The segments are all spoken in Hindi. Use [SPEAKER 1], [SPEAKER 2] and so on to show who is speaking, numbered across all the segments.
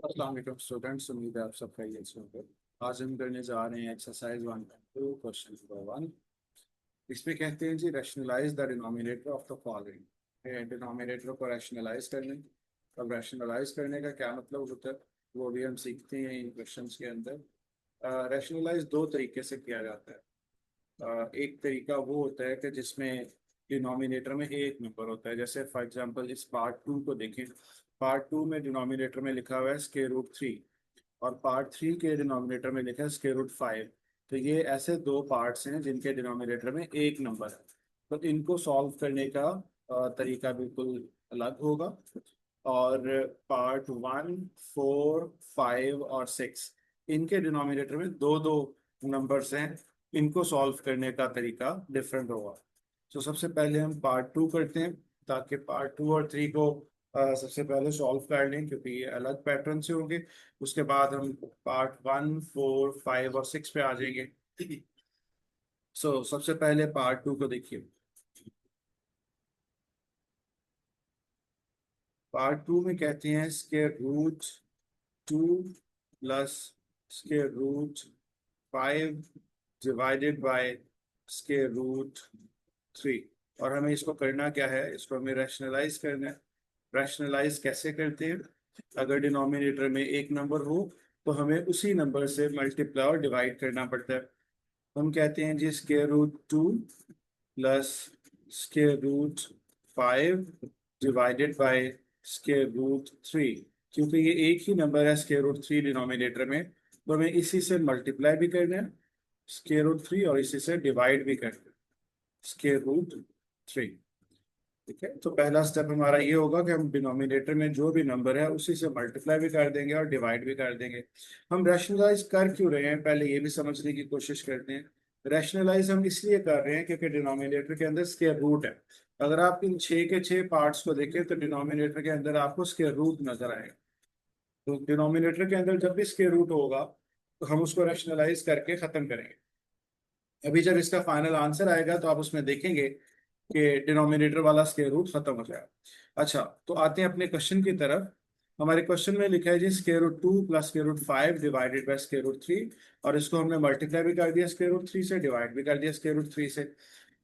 [SPEAKER 1] अस्सलाम वालेकुम स्टूडेंट्स, उम्मीद है आप सब खैरियत से होंगे। आज हम करने जा रहे हैं एक्सरसाइज 1.2 क्वेश्चन नंबर 1। इसमें कहते हैं जी rationalise the denominator of the following. Denominator को रैशनलाइज करने। अब रैशनलाइज करने का क्या मतलब होता है वो भी हम सीखते हैं इन क्वेश्चंस के अंदर। रैशनलाइज दो तरीके से किया जाता है। एक तरीका वो होता है कि जिसमें डिनोमिनेटर में एक नंबर होता है। जैसे फॉर एग्जांपल इस पार्ट टू को देखें। पार्ट टू में डिनोमिनेटर में लिखा हुआ है स्क्वायर रूट 3 और पार्ट थ्री के डिनोमिनेटर में लिखा है स्क्वायर रूट 5। तो ये ऐसे दो पार्ट्स हैं जिनके डिनोमिनेटर में एक नंबर है। तो इनको सॉल्व करने का तरीका बिल्कुल अलग होगा। और पार्ट 1, 4, 5 और 6 इनके डिनोमिनेटर में दो दो नंबर्स हैं। इनको सॉल्व करने का तरीका डिफरेंट होगा। तो सबसे पहले हम पार्ट टू करते हैं ताकि पार्ट टू और थ्री को सबसे पहले सॉल्व कर लें क्योंकि ये अलग पैटर्न से होंगे। उसके बाद हम पार्ट 1, 4, 5 और 6 पे आ जाएंगे। सबसे पहले पार्ट टू को देखिए। पार्ट टू में कहते हैं square root 2 plus square root 5 divided by square root 3। और हमें इसको करना क्या है, इसको हमें रैशनलाइज करना है। रैशनलाइज कैसे करते हैं? अगर डिनोमिनेटर में एक नंबर हो तो हमें उसी नंबर से मल्टीप्लाई और डिवाइड करना पड़ता है। हम कहते हैं जी square root 2 plus square root 5 divided by square root 3। क्योंकि ये एक ही नंबर है स्क्वायर रूट 3 डिनोमिनेटर में, तो हमें इसी से मल्टीप्लाई भी करना है स्क्वायर रूट 3 और इसी से डिवाइड भी करना है स्क्वायर रूट 3। ठीक है, तो पहला स्टेप हमारा ये होगा कि हम डिनोमिनेटर में जो भी नंबर है उसी से मल्टीप्लाई भी कर देंगे और डिवाइड भी कर देंगे। हम रैशनलाइज कर क्यों रहे हैं पहले ये भी समझने की कोशिश करते हैं। रैशनलाइज हम इसलिए कर रहे हैं क्योंकि डिनोमिनेटर के अंदर स्क्वायर रूट है। अगर आप इन छः के छः पार्ट्स को देखें तो डिनोमिनेटर के अंदर आपको स्क्वायर रूट नजर आएगा। तो डिनोमिनेटर के अंदर जब भी स्क्वायर रूट होगा तो हम उसको रैशनलाइज करके खत्म करेंगे। अभी जब इसका फाइनल आंसर आएगा तो आप उसमें देखेंगे कि डिनोमिनेटर वाला स्क्वायर रूट खत्म हो जाएगा। अच्छा, तो आते हैं अपने क्वेश्चन की तरफ। हमारे क्वेश्चन में लिखा है जी square root 2 plus square root 5 divided by square root 3। और इसको हमने मल्टीप्लाई भी कर दिया स्क्वायर रूट 3 से, डिवाइड भी कर दिया स्क्वायर रूट 3 से।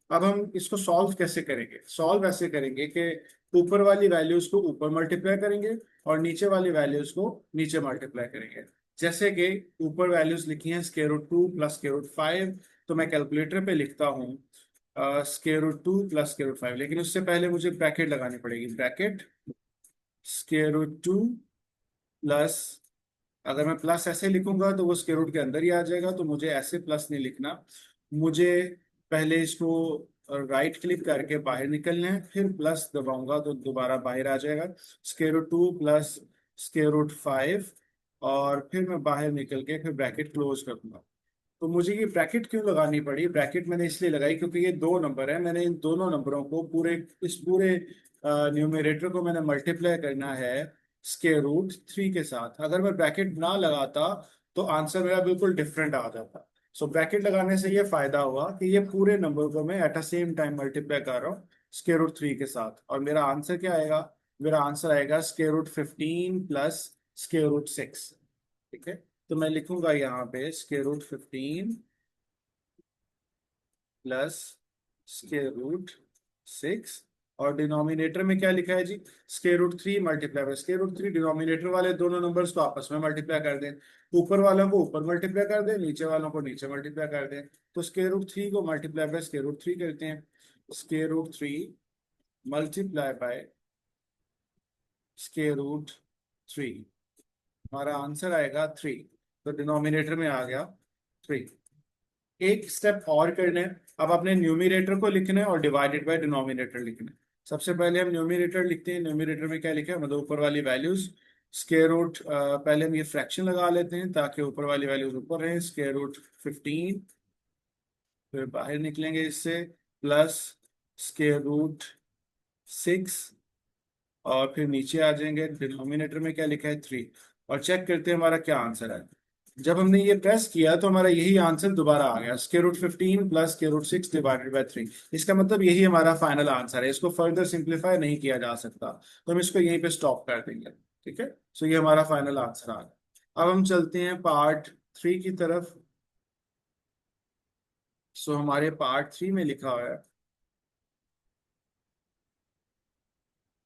[SPEAKER 1] अब हम इसको सॉल्व कैसे करेंगे? सॉल्व ऐसे करेंगे कि ऊपर वाली वैल्यूज को ऊपर मल्टीप्लाई करेंगे और नीचे वाली वैल्यूज को नीचे मल्टीप्लाई करेंगे। जैसे कि ऊपर वैल्यूज लिखी हैं square root 2 plus square root 5, तो मैं कैलकुलेटर पे लिखता हूँ square root 2 plus square root 5, लेकिन उससे पहले मुझे ब्रैकेट लगानी पड़ेगी। ब्रैकेट स्क्वायर रूट 2 प्लस, अगर मैं प्लस ऐसे लिखूंगा तो वो स्क्वायर रूट के अंदर ही आ जाएगा, तो मुझे ऐसे प्लस नहीं लिखना। मुझे पहले इसको राइट क्लिक करके बाहर निकलना है, फिर प्लस दबाऊंगा तो दोबारा बाहर आ जाएगा square root 2 plus square root 5। और फिर मैं बाहर निकल के फिर ब्रैकेट क्लोज कर दूंगा। तो मुझे ये ब्रैकेट क्यों लगानी पड़ी? ब्रैकेट मैंने इसलिए लगाई क्योंकि ये दो नंबर है। मैंने इन दोनों नंबरों को इस पूरे न्यूमरेटर को मैंने मल्टीप्लाई करना है स्क्वायर रूट 3 के साथ। अगर मैं ब्रैकेट ना लगाता तो आंसर मेरा बिल्कुल डिफरेंट आ जाता। ब्रैकेट लगाने से ये फायदा हुआ कि ये पूरे नंबर को मैं at a same time multiply कर रहा हूँ स्क्वायर रूट 3 के साथ। और मेरा आंसर क्या आएगा? मेरा आंसर आएगा square root 15 plus square root 6। ठीक है, तो मैं लिखूंगा यहाँ पे square root 15 plus square root 6। और डिनोमिनेटर में क्या लिखा है जी? Square root 3 multiply by square root 3। Denominator वाले दोनों नंबर्स को आपस में मल्टीप्लाई कर दें। ऊपर वालों को ऊपर मल्टीप्लाई कर दें, नीचे वालों को नीचे मल्टीप्लाई कर दें। तो स्क्वायर रूट 3 को मल्टीप्लाई बाय स्क्वायर रूट 3 करते हैं। Square root 3 multiply by square root 3, हमारा आंसर आएगा 3। तो डिनोमिनेटर में आ गया 3। एक स्टेप और करना है। अब अपने न्यूमरेटर को लिखना है और डिवाइडेड बाय डिनोमिनेटर लिखना है। सबसे पहले हम न्यूमरेटर लिखते हैं। न्यूमरेटर में क्या लिखा है, मतलब ऊपर वाली वैल्यूज स्क्वायर रूट, पहले हम ये फ्रैक्शन लगा लेते हैं ताकि ऊपर वाली वैल्यूज ऊपर रहे। स्क्वायर रूट 15, फिर बाहर निकलेंगे इससे, प्लस स्क्वायर रूट 6 और फिर नीचे आ जाएंगे। डिनोमिनेटर में क्या लिखा है 3। और चेक करते हैं हमारा क्या आंसर है। जब हमने ये प्रेस किया तो हमारा यही आंसर दोबारा आ गया square root 15 plus square root 6 divided by 3। इसका मतलब यही हमारा फाइनल आंसर है, इसको फर्दर सिंप्लीफाई नहीं किया जा सकता। तो हम इसको यहीं पे स्टॉप कर देंगे। ठीक है, सो ये हमारा फाइनल आंसर आ गया। अब हम चलते हैं पार्ट 3 की तरफ। सो हमारे पार्ट 3 में लिखा हुआ है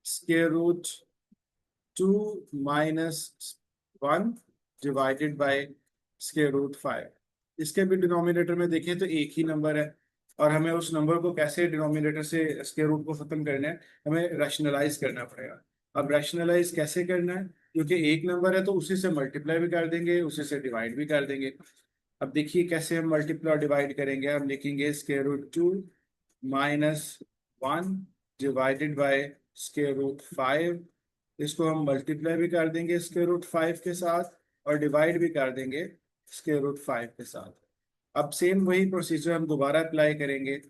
[SPEAKER 1] square root 2 - 1 divided by square root 5। इसके भी डिनोमिनेटर में देखें तो एक ही नंबर है, और हमें उस नंबर को कैसे डिनोमिनेटर से स्क्वायर रूट को खत्म करना है, हमें रैशनलाइज करना पड़ेगा। अब रैशनलाइज कैसे करना है, क्योंकि एक नंबर है तो उसी से मल्टीप्लाई भी कर देंगे, उसी से डिवाइड भी कर देंगे। अब देखिए कैसे हम मल्टीप्लाई और डिवाइड करेंगे। हम लिखेंगे square root 2 - 1 divided by square root 5। इसको हम मल्टीप्लाई भी कर देंगे स्क्वायर रूट 5 के साथ, और डिवाइड भी कर देंगे स्क्वायर रूट 5 के साथ। अब सेम वही प्रोसीजर हम दोबारा अप्लाई करेंगे।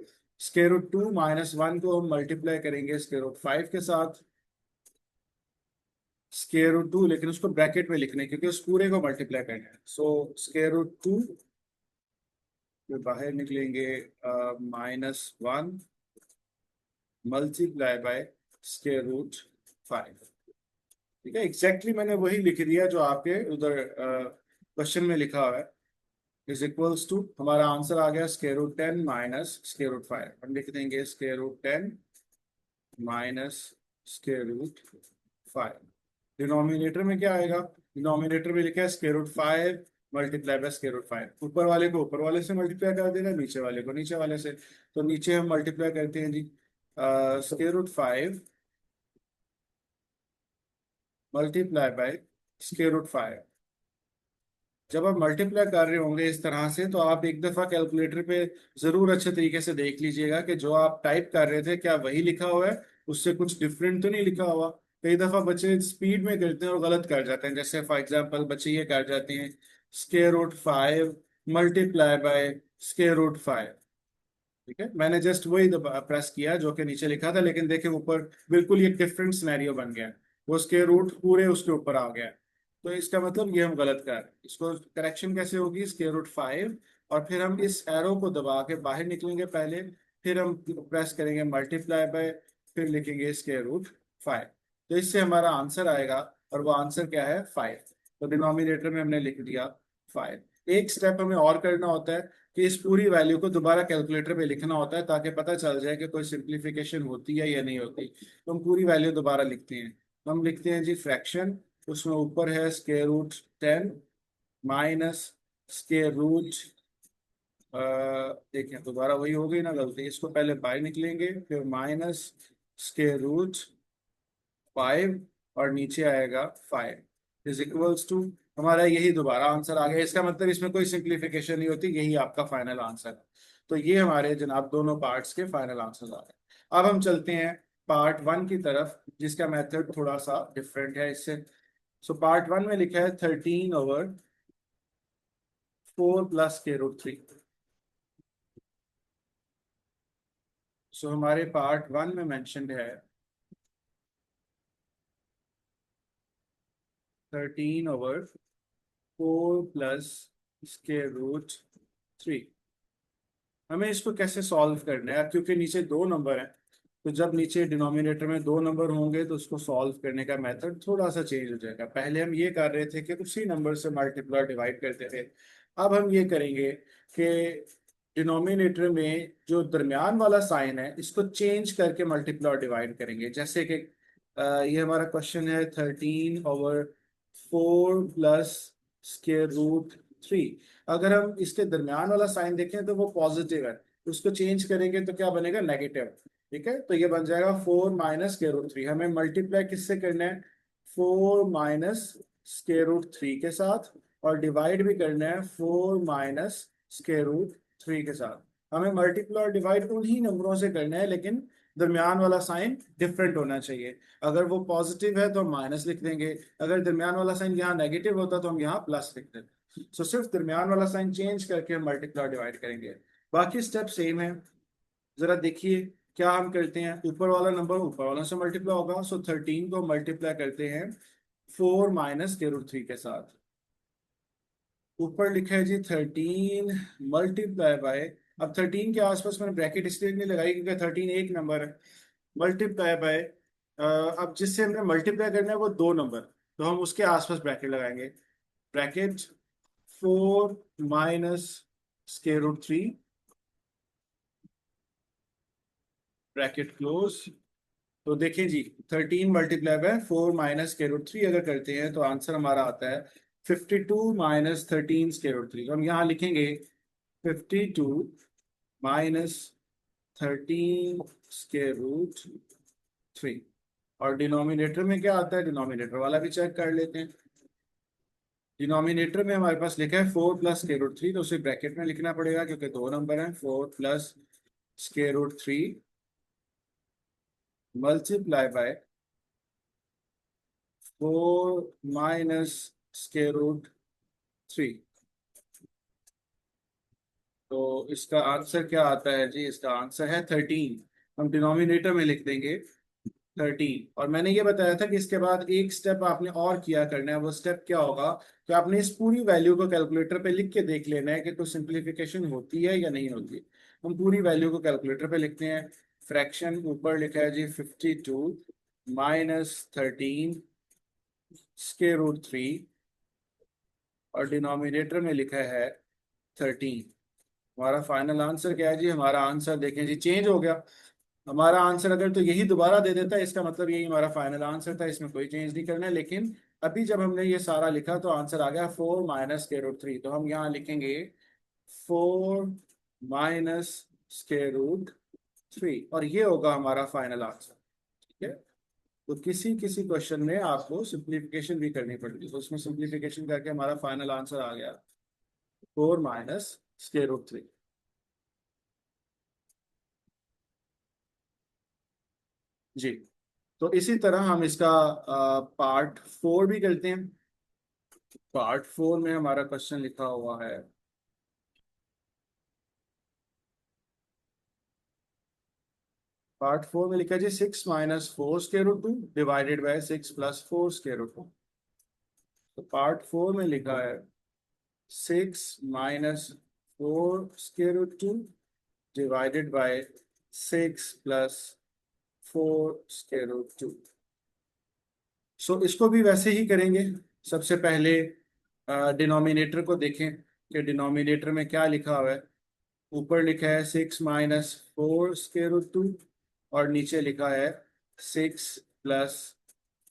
[SPEAKER 1] स्क्वायर रूट 2 - 1 को हम मल्टीप्लाई करेंगे स्क्वायर रूट 5 के साथ, स्क्वायर रूट 2, लेकिन उसको ब्रैकेट में लिखना है क्योंकि उस पूरे को मल्टीप्लाई करना है। सो स्क्वायर रूट 2 फिर बाहर निकलेंगे -1 मल्टीप्लाई बाय स्क्वायर रूट 5। ठीक है, एग्जैक्टली मैंने वही लिख दिया जो आपके उधर क्वेश्चन में लिखा हुआ है। इज इक्वल्स टू, हमारा आंसर आ गया square root 10 minus square root 5। हम लिख देंगे square root 10 minus square root 5। Denominator में क्या आएगा, डिनोमिनेटर में लिखा है square root 5 multiply by square root 5। ऊपर वाले को ऊपर वाले से मल्टीप्लाई कर देना, नीचे वाले को नीचे वाले से। तो नीचे हम मल्टीप्लाई करते हैं जी, square root 5 multiply by square root 5। जब आप मल्टीप्लाई कर रहे होंगे इस तरह से, तो आप एक दफा कैलकुलेटर पे जरूर अच्छे तरीके से देख लीजिएगा कि जो आप टाइप कर रहे थे क्या वही लिखा हुआ है, उससे कुछ डिफरेंट तो नहीं लिखा हुआ। कई दफा बच्चे स्पीड में करते हैं और गलत कर जाते हैं। जैसे फॉर एग्जांपल बच्चे ये कर जाते हैं square root 5 multiply by square root 5। ठीक है, मैंने जस्ट वही प्रेस किया जो कि नीचे लिखा था, लेकिन देखे ऊपर बिल्कुल ये डिफरेंट सिनेरियो बन गया। वो स्क्वायर रूट पूरे उसके ऊपर आ गया। तो इसका मतलब ये हम गलत कर रहे हैं। इसको करेक्शन कैसे होगी, स्क्वायर रूट 5, और फिर हम इस एरो को दबा के बाहर निकलेंगे पहले, फिर हम प्रेस करेंगे मल्टीप्लाई बाय, फिर लिखेंगे स्क्वायर रूट 5। तो इससे हमारा आंसर आएगा, और वो आंसर क्या है, 5। तो डिनोमिनेटर में हमने लिख दिया 5। एक स्टेप हमें और करना होता है कि इस पूरी वैल्यू को दोबारा कैलकुलेटर पे लिखना होता है, ताकि पता चल जाए कि कोई सिंप्लीफिकेशन होती है या नहीं होती। तो हम पूरी वैल्यू दोबारा लिखते हैं। हम लिखते हैं जी फ्रैक्शन, उसमें ऊपर है square root 10 minus square root, देखें दोबारा वही हो गई ना गलती। इसको पहले बाहर निकलेंगे, फिर माइनस स्क्वायर रूट 5, और नीचे आएगा 5 इज इक्वल्स टू, हमारा यही दोबारा आंसर आ गया। इसका मतलब इसमें कोई सिंप्लीफिकेशन नहीं होती, यही आपका फाइनल आंसर है। तो ये हमारे जनाब दोनों पार्ट्स के फाइनल आंसर आ गए। अब हम चलते हैं पार्ट 1 की तरफ, जिसका मेथड थोड़ा सा डिफरेंट है इससे। सो पार्ट 1 में लिखा है 13/4 प्लस के रूट 3। सो हमारे पार्ट 1 में मेंशनड है 13/4 प्लस स्क्वायर रूट 3। हमें इसको कैसे सॉल्व करना है, अब क्योंकि नीचे दो नंबर हैं, तो जब नीचे डिनोमिनेटर में दो नंबर होंगे तो उसको सॉल्व करने का मेथड थोड़ा सा चेंज हो जाएगा। पहले हम ये कर रहे थे कि उसी नंबर से मल्टीप्लाई डिवाइड करते थे। अब हम ये करेंगे कि डिनोमिनेटर में जो दरमियान वाला साइन है इसको चेंज करके मल्टीप्लाई और डिवाइड करेंगे। जैसे कि ये हमारा क्वेश्चन है 13/4 प्लस स्क्वायर रूट 3। अगर हम इसके दरमियान वाला साइन देखें तो वो पॉजिटिव है, उसको चेंज करेंगे तो क्या बनेगा, नेगेटिव। ठीक है, तो ये बन जाएगा 4 माइनस स्क्वायर रूट 3। हमें मल्टीप्लाई किससे करना है, 4 माइनस स्क्वायर रूट 3 के साथ, और डिवाइड भी करना है 4 माइनस स्क्वायर रूट 3 के साथ। हमें मल्टीप्लाई और डिवाइड उन्हीं नंबरों से करना है, लेकिन दरमियान वाला साइन डिफरेंट होना चाहिए। अगर वो पॉजिटिव है तो हम माइनस लिख देंगे, अगर दरमियान वाला साइन यहाँ नेगेटिव होता तो हम यहाँ प्लस लिख देंगे। सो सिर्फ दरमियान वाला साइन चेंज करके हम मल्टीप्लाई डिवाइड करेंगे। बाकी स्टेप सेम है। जरा देखिए क्या हम करते हैं, ऊपर वाला नंबर ऊपर वाला से मल्टीप्लाई होगा। सो 13 को मल्टीप्लाई करते हैं 4 माइनस के रूट 3 के साथ। ऊपर लिखा है जी 13 मल्टीप्लाई बाय, अब 13 के आसपास मैंने ब्रैकेट इसलिए नहीं लगाई क्योंकि 13 एक नंबर है, मल्टीप्लाई बाय, अब जिससे हमने मल्टीप्लाई करना है वो दो नंबर, तो हम उसके आसपास ब्रैकेट लगाएंगे। Bracket 4 minus square root 3, bracket close. तो देखिए जी, 13 multiply by 4 minus square root 3 अगर करते हैं तो आंसर हमारा आता है 52 माइनस 13 स्क्वायर रूट 3। तो हम यहाँ लिखेंगे 52 माइनस 13 स्क्वायर रूट 3। और डिनोमिनेटर में क्या आता है, डिनोमिनेटर वाला भी चेक कर लेते हैं। डिनोमिनेटर में हमारे पास लिखा है 4 प्लस स्क्वायर रूट 3, तो उसे ब्रैकेट में लिखना पड़ेगा क्योंकि दो नंबर हैं। 4 plus square root 3 multiply by 4 minus square root 3। तो इसका आंसर क्या आता है जी, इसका आंसर है 13। हम डिनोमिनेटर में लिख देंगे 13। और मैंने ये बताया था कि इसके बाद एक स्टेप आपने और किया करना है। वो स्टेप क्या होगा कि आपने इस पूरी वैल्यू को कैलकुलेटर पे लिख के देख लेना है कि कोई सिंप्लीफिकेशन होती है या नहीं होती। हम पूरी वैल्यू को कैलकुलेटर पे लिखते हैं। फ्रैक्शन ऊपर लिखा है जी 52 माइनस 13 स्क्वायर रूट 3, और डिनोमिनेटर में लिखा है 13। हमारा फाइनल आंसर क्या है जी, हमारा आंसर देखें जी चेंज हो गया। हमारा आंसर अगर तो यही दोबारा दे देता है, इसका मतलब यही हमारा फाइनल आंसर था, इसमें कोई चेंज नहीं करना है। लेकिन अभी जब हमने ये सारा लिखा तो आंसर आ गया 4 माइनस स्क्वायर रूट 3। तो हम यहाँ लिखेंगे 4 माइनस स्क्वायर रूट 3, और ये होगा हमारा फाइनल आंसर। ठीक है। तो किसी किसी क्वेश्चन में आपको सिंप्लीफिकेशन भी करनी पड़ेगी, तो उसमें सिंप्लीफिकेशन करके हमारा फाइनल आंसर आ गया 4 माइनस स्क्वायर रूट 3। जी। तो इसी तरह हम इसका पार्ट 4 भी करते हैं। पार्ट 4 में हमारा क्वेश्चन लिखा हुआ है। पार्ट 4 में लिखा है जी 6 minus 4 square root 2 divided by 6 plus 4 square root 2। तो पार्ट 4 में लिखा है 6 minus 4 square root 2 divided by 6 plus 4 square root 2। So इसको भी वैसे ही करेंगे। सबसे पहले डिनोमिनेटर को देखें कि डिनोमिनेटर में क्या लिखा हुआ है। ऊपर लिखा है 6 माइनस 4 स्क्वायर रूट 2, और नीचे लिखा है 6 प्लस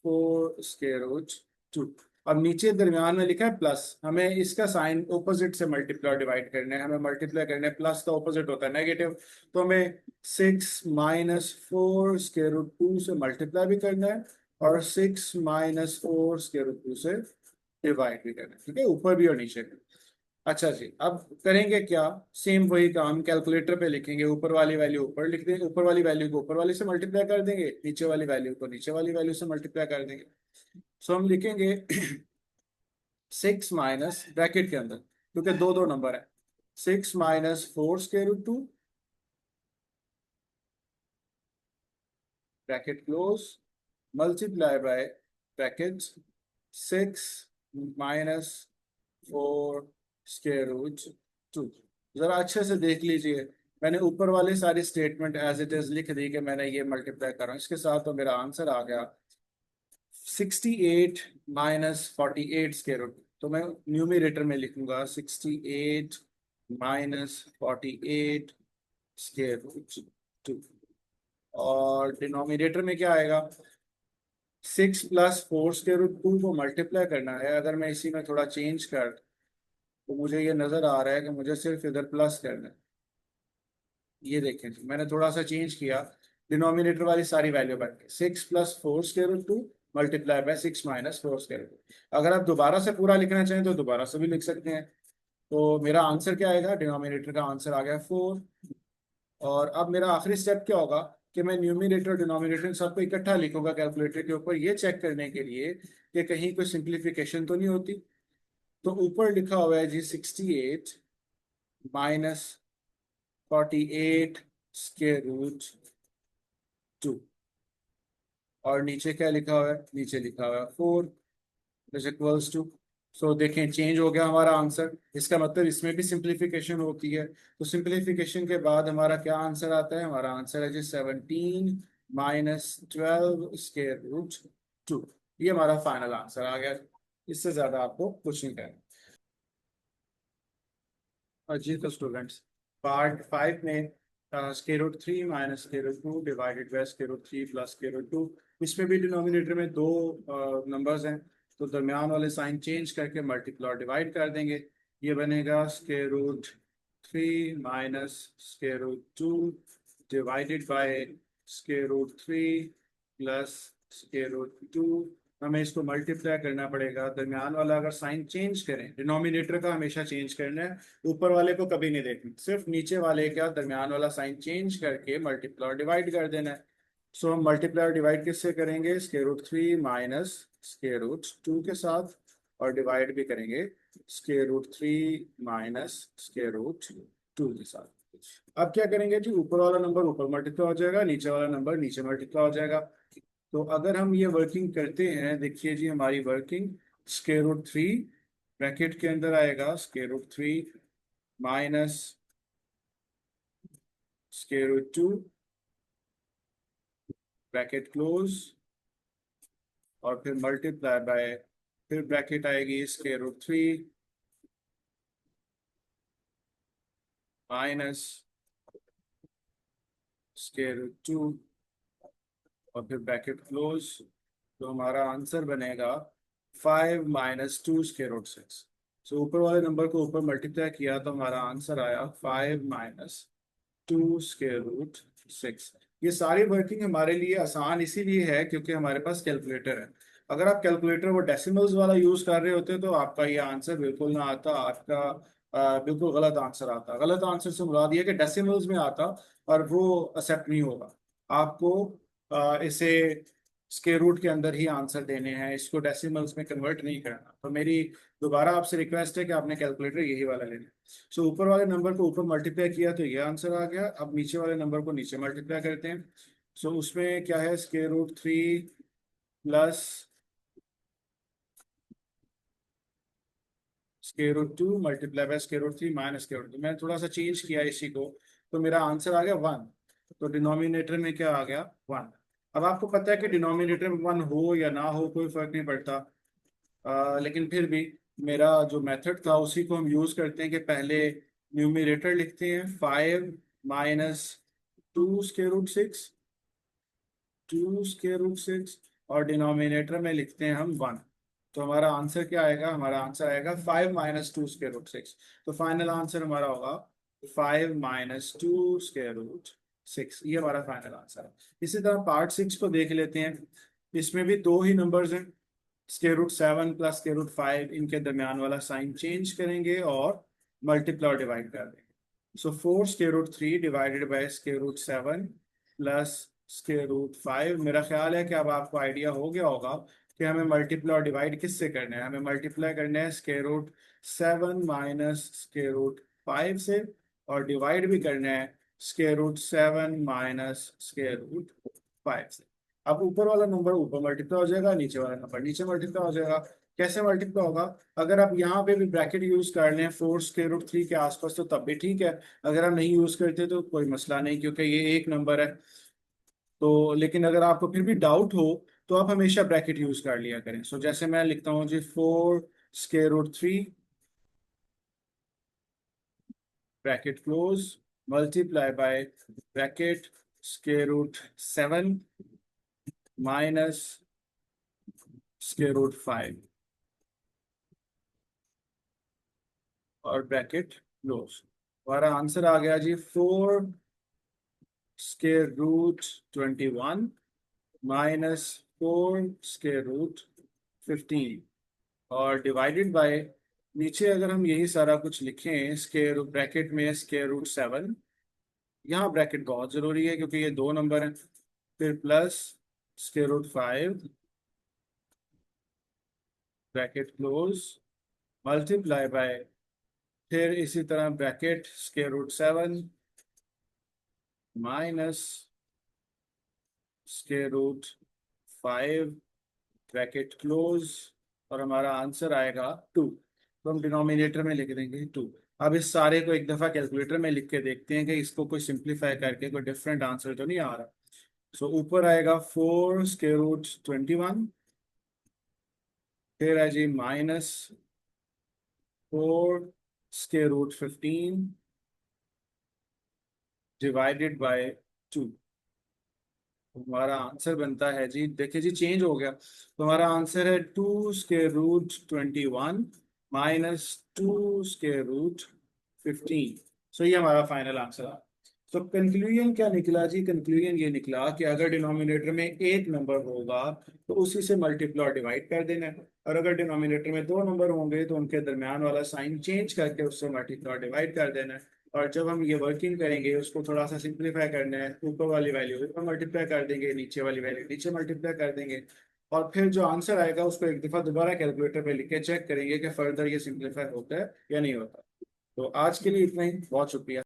[SPEAKER 1] 4 स्क्वायर रूट 2। अब नीचे दरमियान में लिखा है प्लस, हमें इसका साइन ऑपोजिट से मल्टीप्लाई डिवाइड करना है। हमें मल्टीप्लाई करना है, प्लस का ऑपोजिट होता है नेगेटिव। तो हमें 6 माइनस 4 स्क्वायर रूट 2 से मल्टीप्लाई भी करना है, और 6 माइनस 4 स्क्वायर रूट 2 से डिवाइड भी करना है। ठीक है, ऊपर भी और नीचे भी। अच्छा जी, अब करेंगे क्या, सेम वही काम कैलकुलेटर पे लिखेंगे। ऊपर वाली वैल्यू ऊपर लिख देंगे, ऊपर वाली वैल्यू को ऊपर वाली से मल्टीप्लाई कर देंगे, नीचे वाली वैल्यू को नीचे वाली वैल्यू से मल्टीप्लाई कर देंगे। सो हम लिखेंगे 6 माइनस ब्रैकेट के अंदर, क्योंकि दो दो नंबर है, 6 minus 4 square root 2, bracket close, multiply by bracket 6 minus 4 square root 2। जरा अच्छे से देख लीजिए, मैंने ऊपर वाले सारी स्टेटमेंट एज इट इज लिख दी कि मैंने ये मल्टीप्लाई कर रहा हूँ इसके साथ, तो मेरा आंसर आ गया 68 माइनस 48 स्क्वायर रूट। तो मैं न्यूमरेटर में लिखूंगा 68 माइनस 48 स्क्वायर रूट 2, और डिनोमिनेटर में क्या आएगा, 6 प्लस 4 स्क्वायर रूट 2 को मल्टीप्लाई करना है। अगर मैं इसी में थोड़ा चेंज कर, तो मुझे ये नजर आ रहा है कि मुझे सिर्फ इधर प्लस करना है। ये देखें जी, मैंने थोड़ा सा चेंज किया, डिनोमिनेटर वाली सारी वैल्यू बन गई 6 plus 4 square root 2 multiply by 6 minus 4 square root 2। अगर आप दोबारा से पूरा लिखना चाहें तो दोबारा से भी लिख सकते हैं। तो मेरा आंसर क्या आएगा, डिनोमिनेटर का आंसर आ गया 4। और अब मेरा आखिरी स्टेप क्या होगा कि मैं न्यूमिनेटर डिनोमिनेटर सबको इकट्ठा लिखूंगा कैलकुलेटर के ऊपर, ये चेक करने के लिए कि कहीं कोई सिंप्लीफिकेशन तो नहीं होती। तो ऊपर लिखा हुआ है जी 68 माइनस 48 स्क्वायर रूट 2, और नीचे क्या लिखा हुआ है, नीचे लिखा हुआ है 4 इज इक्वल्स टू। सो देखें चेंज हो गया हमारा आंसर। इसका मतलब इसमें भी सिंप्लीफिकेशन होती है। तो सिंप्लीफिकेशन के बाद हमारा क्या आंसर आता है, हमारा आंसर है जी 17 माइनस 12 स्क्वायर रूट 2। ये हमारा फाइनल आंसर आ गया। इससे ज्यादा आपको कुछ नहीं करना। और जी तो स्टूडेंट्स, पार्ट 5 में square root 3 minus square root 2 divided by square root 3 plus square root 2। इसमें भी डिनोमिनेटर में दो नंबर्स हैं, तो दरमियान वाले साइन चेंज करके मल्टीप्लाई और डिवाइड कर देंगे। ये बनेगा square root 3 minus square root 2 divided by square root 3 plus square root 2। हमें इसको मल्टीप्लाई करना पड़ेगा, दरमियान वाला अगर साइन चेंज करें, डिनोमिनेटर का हमेशा चेंज करना है, ऊपर वाले को कभी नहीं देखना, सिर्फ नीचे वाले का दरमियान वाला साइन चेंज करके मल्टीप्लाई और डिवाइड कर देना है। सो हम मल्टीप्लाई और डिवाइड किससे करेंगे, square root 3 minus square root 2 के साथ, और डिवाइड भी करेंगे square root 3 minus square root 2 के साथ। अब क्या करेंगे जी, ऊपर वाला नंबर ऊपर मल्टीप्लाई हो जाएगा, नीचे वाला नंबर नीचे मल्टीप्लाई हो जाएगा। तो अगर हम ये वर्किंग करते हैं, देखिए जी हमारी वर्किंग, स्क्वायर रूट 3 ब्रैकेट के अंदर आएगा, square root 3 minus square root 2 bracket close, और फिर मल्टीप्लाई बाय, फिर ब्रैकेट आएगी square root 3 minus square root 2, और फिर ब्रैकेट क्लोज। तो हमारा आंसर बनेगा 5 माइनस 2 स्क्वायर रूट 6। सो ऊपर वाले नंबर को ऊपर मल्टीप्लाई किया तो हमारा आंसर आया 5 माइनस 2 स्क्वायर रूट 6। ये सारी वर्किंग हमारे लिए आसान इसीलिए है क्योंकि हमारे पास कैलकुलेटर है। अगर आप कैलकुलेटर वो डेसिमल्स वाला यूज कर रहे होते तो आपका ये आंसर बिल्कुल ना आता, आपका बिल्कुल गलत आंसर आता। गलत आंसर से मुराद ये कि डेसिमल्स में आता, और वो एक्सेप्ट नहीं होगा। आपको इसे स्क्वायर रूट के अंदर ही आंसर देने हैं, इसको डेसिमल्स में कन्वर्ट नहीं करना। तो मेरी दोबारा आपसे रिक्वेस्ट है कि आपने कैलकुलेटर यही वाला लेना। सो ऊपर वाले नंबर को ऊपर मल्टीप्लाई किया तो ये आंसर आ गया। अब नीचे वाले नंबर को नीचे मल्टीप्लाई करते हैं। सो उसमें क्या है, square root 3 plus square root 2 multiply by square root 3 minus square root 2। मैंने थोड़ा सा चेंज किया इसी को, तो मेरा आंसर आ गया 1। तो डिनोमिनेटर में क्या आ गया, 1। अब आपको पता है कि डिनोमिनेटर में 1 हो या ना हो कोई फर्क नहीं पड़ता, लेकिन फिर भी मेरा जो मेथड था उसी को हम यूज करते हैं कि पहले न्यूमरेटर लिखते हैं 5 minus 2 square root 6, 2 square root 6, और डिनोमिनेटर में लिखते हैं हम 1। तो हमारा आंसर क्या आएगा, हमारा आंसर आएगा 5 माइनस 2 स्क्वायर रूट 6। तो फाइनल आंसर हमारा होगा 5 माइनस 2 स्क्वायर रूट 6। ये हमारा फाइनल आंसर है। इसी तरह पार्ट 6 को देख लेते हैं। इसमें भी दो ही नंबर्स हैं, square root 7 plus square root 5, इनके दरमियान वाला साइन चेंज करेंगे और मल्टीप्लाई और डिवाइड कर देंगे। So 4 square root 3 divided by square root 7 plus square root 5। मेरा ख्याल है कि अब आपको आइडिया हो गया होगा कि हमें मल्टीप्लाई और डिवाइड किससे करना है। हमें मल्टीप्लाई करना है square root 7 minus square root 5 से, और डिवाइड भी करना है square root 7 minus square root 5 से। अब ऊपर वाला नंबर ऊपर मल्टीप्लाई हो जाएगा, नीचे वाला नंबर नीचे मल्टीप्लाई हो जाएगा। कैसे मल्टीप्लाई होगा, अगर आप यहाँ पे भी ब्रैकेट यूज कर लें 4 स्क्वायर रूट 3 के आसपास तो तब भी ठीक है। अगर आप नहीं यूज करते तो कोई मसला नहीं, क्योंकि ये एक नंबर है। तो लेकिन अगर आपको फिर भी डाउट हो तो आप हमेशा ब्रैकेट यूज कर लिया करें। सो जैसे मैं लिखता हूँ जी 4 square root 3 bracket close multiply by bracket square root 7 minus square root 5, और ब्रैकेट क्लोज। हमारा आंसर आ गया जी 4 square root 21 minus 4 square root 15, और डिवाइडेड बाय, नीचे अगर हम यही सारा कुछ लिखें स्क्वायर ब्रैकेट में स्क्वायर रूट 7, यहाँ ब्रैकेट बहुत जरूरी है क्योंकि ये दो नंबर हैं, फिर plus square root 5 bracket close multiply by, फिर इसी तरह bracket square root 7 minus square root 5 bracket close, और हमारा आंसर आएगा 2। तो हम डिनोमिनेटर में लिख देंगे 2। अब इस सारे को एक दफा कैलकुलेटर में लिख के देखते हैं कि इसको कोई सिंप्लीफाई करके कोई डिफरेंट आंसर तो नहीं आ रहा। सो ऊपर आएगा 4 स्क्वायर रूट 21 फिर है जी -4√15 डिवाइडेड बाय 2। हमारा आंसर बनता है जी, देखिए जी चेंज हो गया, तो हमारा आंसर है 2√21 -2√15। सो ये हमारा फाइनल आंसर है। तो कंक्लूजन क्या निकला जी? कंक्लूजन ये निकला कि अगर डिनोमिनेटर में एक नंबर होगा तो उसी से मल्टीप्लाई और डिवाइड कर देना है, और अगर डिनोमिनेटर में दो नंबर होंगे तो उनके दरमियान वाला साइन चेंज करके उससे मल्टीप्लाई और डिवाइड कर देना है। और जब हम ये वर्किंग करेंगे उसको थोड़ा सा सिंप्लीफाई करना है, ऊपर वाली वैल्यू ऊपर मल्टीप्लाई कर देंगे, नीचे वाली वैल्यू नीचे मल्टीप्लाई कर देंगे, और फिर जो आंसर आएगा उसको एक दफा दोबारा कैलकुलेटर पे लिख के चेक करेंगे कि फर्दर ये सिंप्लीफाई होता है या नहीं होता। तो आज के लिए इतना ही, बहुत शुक्रिया।